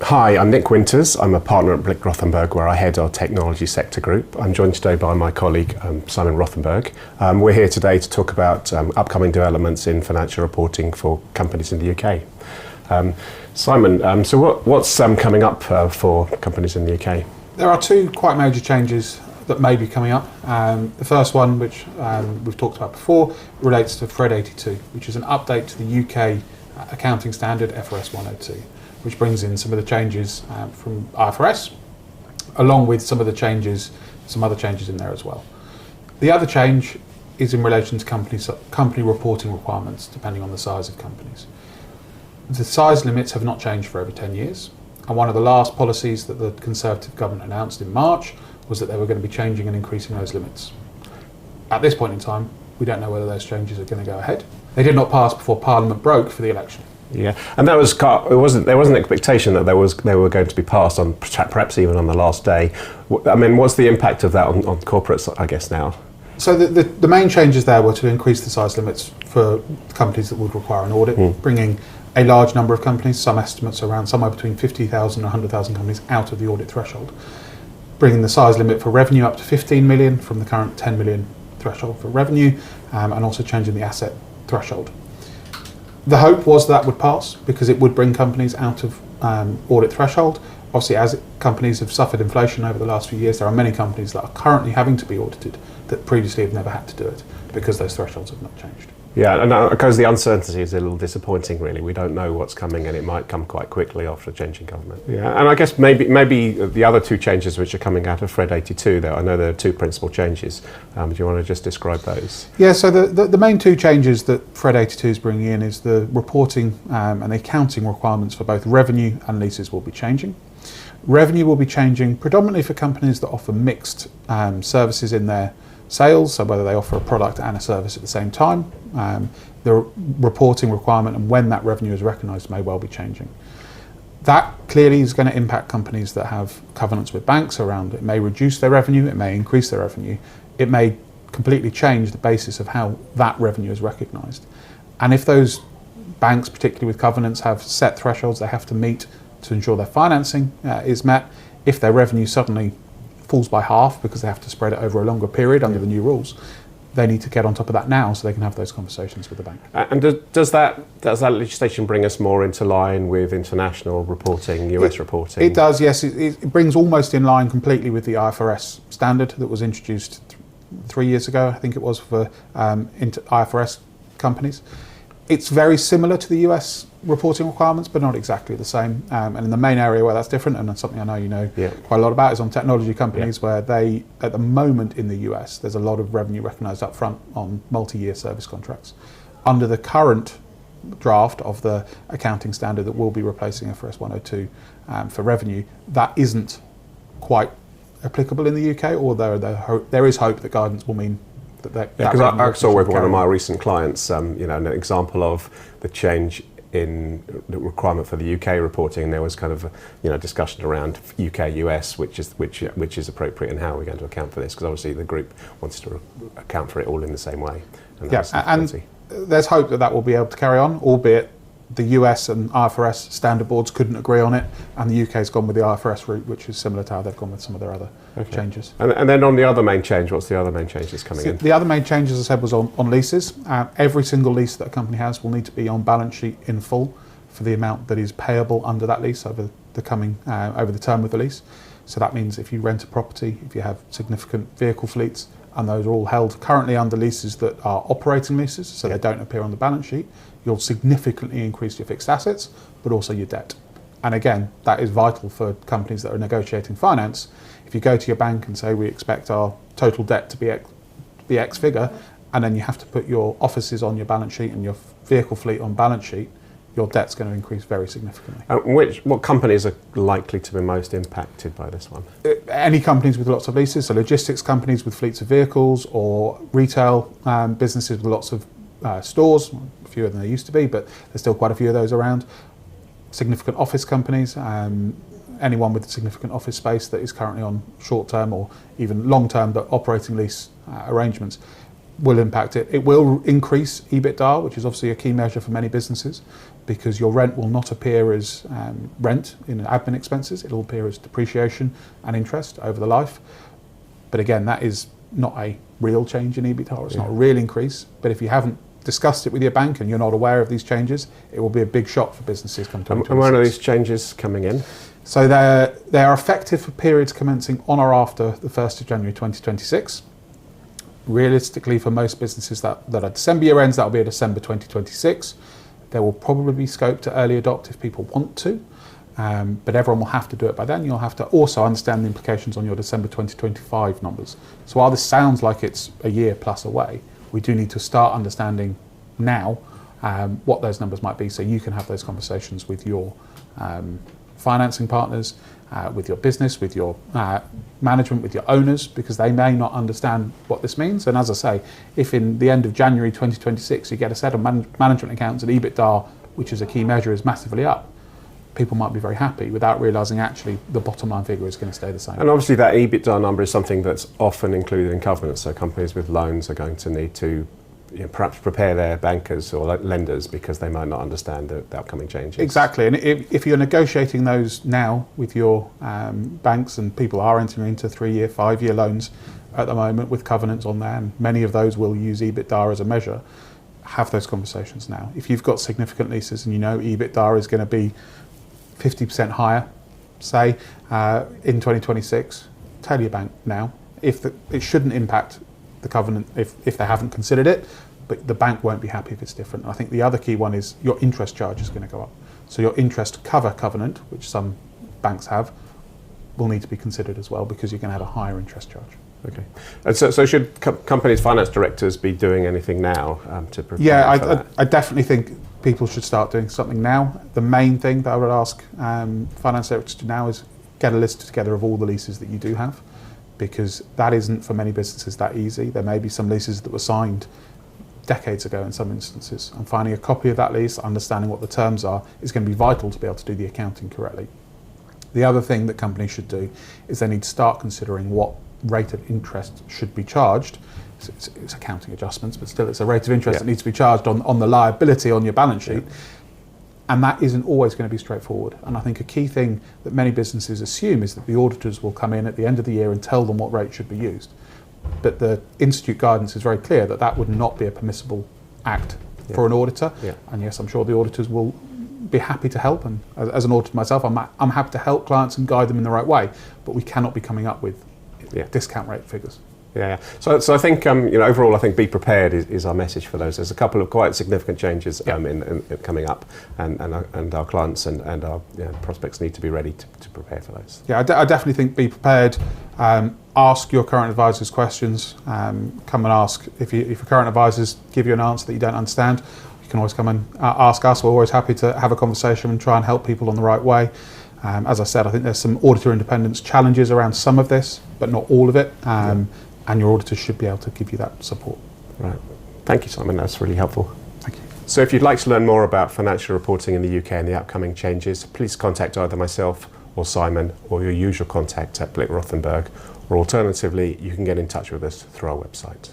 Hi, I'm Nick Winters. I'm a partner at Blick Rothenberg, where I head our technology sector group. I'm joined today by my colleague, Simon Rothenberg. We're here today to talk about upcoming developments in financial reporting for companies in the UK. Simon, so what's coming up for companies in the UK? There are two quite major changes that may be coming up. The first one, which we've talked about before, relates to FRED82, which is an update to the UK accounting standard FRS 102, which brings in some of the changes from IFRS, along with some other changes in there as well. The other change is in relation to company reporting requirements, depending on the size of companies. The size limits have not changed for over 10 years, and one of the last policies that the Conservative government announced in March was that they were going to be changing and increasing those limits. At this point in time, we don't know whether those changes are going to go ahead. They did not pass before Parliament broke for the election. Yeah, and there was an expectation that they were going to be passed on, perhaps even on the last day. I mean, what's the impact of that on corporates, I guess, now? So the main changes there were to increase the size limits for companies that would require an audit, bringing a large number of companies, some estimates around somewhere between 50,000 and 100,000 companies out of the audit threshold, bringing the size limit for revenue up to 15 million from the current 10 million threshold for revenue, and also changing the asset threshold. The hope was that would pass because it would bring companies out of audit threshold. Obviously, as companies have suffered inflation over the last few years, there are many companies that are currently having to be audited that previously have never had to do it because those thresholds have not changed. Yeah, and because the uncertainty is a little disappointing, really. We don't know what's coming, and it might come quite quickly after a changing government. Yeah, and I guess maybe the other two changes which are coming out of FRED82, though, I know there are two principal changes. Do you want to just describe those? Yeah, so the main two changes that FRED82 is bringing in is the reporting and the accounting requirements for both revenue and leases will be changing. Revenue will be changing predominantly for companies that offer mixed services in their sales, so whether they offer a product and a service at the same time. The reporting requirement and when that revenue is recognised may well be changing. That clearly is going to impact companies that have covenants with banks around it. It may reduce their revenue, it may increase their revenue, it may completely change the basis of how that revenue is recognised. And if those banks, particularly with covenants, have set thresholds they have to meet to ensure their financing is met, if their revenue suddenly falls by half because they have to spread it over a longer period under the new rules, they need to get on top of that now so they can have those conversations with the bank. And does that legislation bring us more into line with international reporting, US reporting? It does, yes. It brings almost in line completely with the IFRS standard that was introduced 3 years ago, I think it was, for IFRS companies. It's very similar to the US reporting requirements, but not exactly the same. And in the main area where that's different, and that's something I know you know quite a lot about, is on technology companies, where they, at the moment in the US, there's a lot of revenue recognised up front on multi-year service contracts. Under the current draft of the accounting standard that will be replacing FRS 102 for revenue, that isn't quite applicable in the UK, although there is hope that guidance will mean that because I saw with one of my recent clients, an example of the change in the requirement for the UK reporting, and there was kind of discussion around UK US, which is appropriate, and how we're going to account for this, because obviously the group wants to account for it all in the same way. And there's hope that will be able to carry on, albeit the US and IFRS standard boards couldn't agree on it, and the UK's gone with the IFRS route, which is similar to how they've gone with some of their other changes. And then on the other main change, what's the other main change that's coming in? The other main change, as I said, was on leases. Every single lease that a company has will need to be on balance sheet in full for the amount that is payable under that lease over the term of the lease. So that means if you rent a property, if you have significant vehicle fleets, and those are all held currently under leases that are operating leases, so they don't appear on the balance sheet, you'll significantly increase your fixed assets, but also your debt. And again, that is vital for companies that are negotiating finance. If you go to your bank and say, we expect our total debt to be X figure, and then you have to put your offices on your balance sheet and your vehicle fleet on balance sheet, your debt's going to increase very significantly. What companies are likely to be most impacted by this one? Any companies with lots of leases, so logistics companies with fleets of vehicles, or retail businesses with lots of stores, fewer than there used to be, but there's still quite a few of those around. Significant office companies, anyone with significant office space that is currently on short-term or even long-term but operating lease arrangements. will impact it. It will increase EBITDA, which is obviously a key measure for many businesses, because your rent will not appear as rent in admin expenses. It'll appear as depreciation and interest over the life. But again, that is not a real change in EBITDA. It's not a real increase. But if you haven't discussed it with your bank and you're not aware of these changes, it will be a big shock for businesses come 2026. And when are these changes coming in? So they are effective for periods commencing on or after the 1st of January 2026. Realistically, for most businesses that are December year ends, that will be a December 2026. There will probably be scope to early adopt if people want to, but everyone will have to do it by then. You'll have to also understand the implications on your December 2025 numbers. So while this sounds like it's a year plus away, we do need to start understanding now what those numbers might be, so you can have those conversations with your financing partners, with your business, with your management, with your owners, because they may not understand what this means. And as I say, if in the end of January 2026 you get a set of management accounts and EBITDA, which is a key measure, is massively up, people might be very happy without realising actually the bottom line figure is going to stay the same. And obviously that EBITDA number is something that's often included in covenants, so companies with loans are going to need to perhaps prepare their bankers or lenders because they might not understand the upcoming changes. Exactly, and if you're negotiating those now with your banks, and people are entering into 3-year, 5-year loans at the moment with covenants on there, and many of those will use EBITDA as a measure, have those conversations now. If you've got significant leases and you know EBITDA is going to be 50% higher, say, in 2026, tell your bank now. It shouldn't impact the covenant if they haven't considered it, but the bank won't be happy if it's different. And I think the other key one is your interest charge is going to go up. So your interest cover covenant, which some banks have, will need to be considered as well, because you're going to have a higher interest charge. Okay. And so should companies' finance directors be doing anything now to prepare for that? I definitely think people should start doing something now. The main thing that I would ask finance directors to do now is get a list together of all the leases that you do have, because that isn't for many businesses that easy. There may be some leases that were signed decades ago in some instances, and finding a copy of that lease, understanding what the terms are, is going to be vital to be able to do the accounting correctly. The other thing that companies should do is they need to start considering what rate of interest should be charged. It's accounting adjustments, but still it's a rate of interest that needs to be charged on the liability on your balance sheet. And that isn't always going to be straightforward. And I think a key thing that many businesses assume is that the auditors will come in at the end of the year and tell them what rate should be used. But the Institute guidance is very clear that that would not be a permissible act for an auditor. And yes, I'm sure the auditors will be happy to help. And as an auditor myself, I'm happy to help clients and guide them in the right way. But we cannot be coming up with discount rate figures. So I think overall, I think be prepared is our message for those. There's a couple of quite significant changes in coming up, and our clients and our prospects need to be ready to prepare for those. I definitely think be prepared. Ask your current advisors questions. Come and ask if your current advisors give you an answer that you don't understand. You can always come and ask us. We're always happy to have a conversation and try and help people on the right way. As I said, I think there's some auditor independence challenges around some of this, but not all of it. And your auditors should be able to give you that support. Right. Thank you, Simon. That's really helpful. Thank you. So if you'd like to learn more about financial reporting in the UK and the upcoming changes, please contact either myself or Simon or your usual contact at Blick Rothenberg, or alternatively, you can get in touch with us through our website.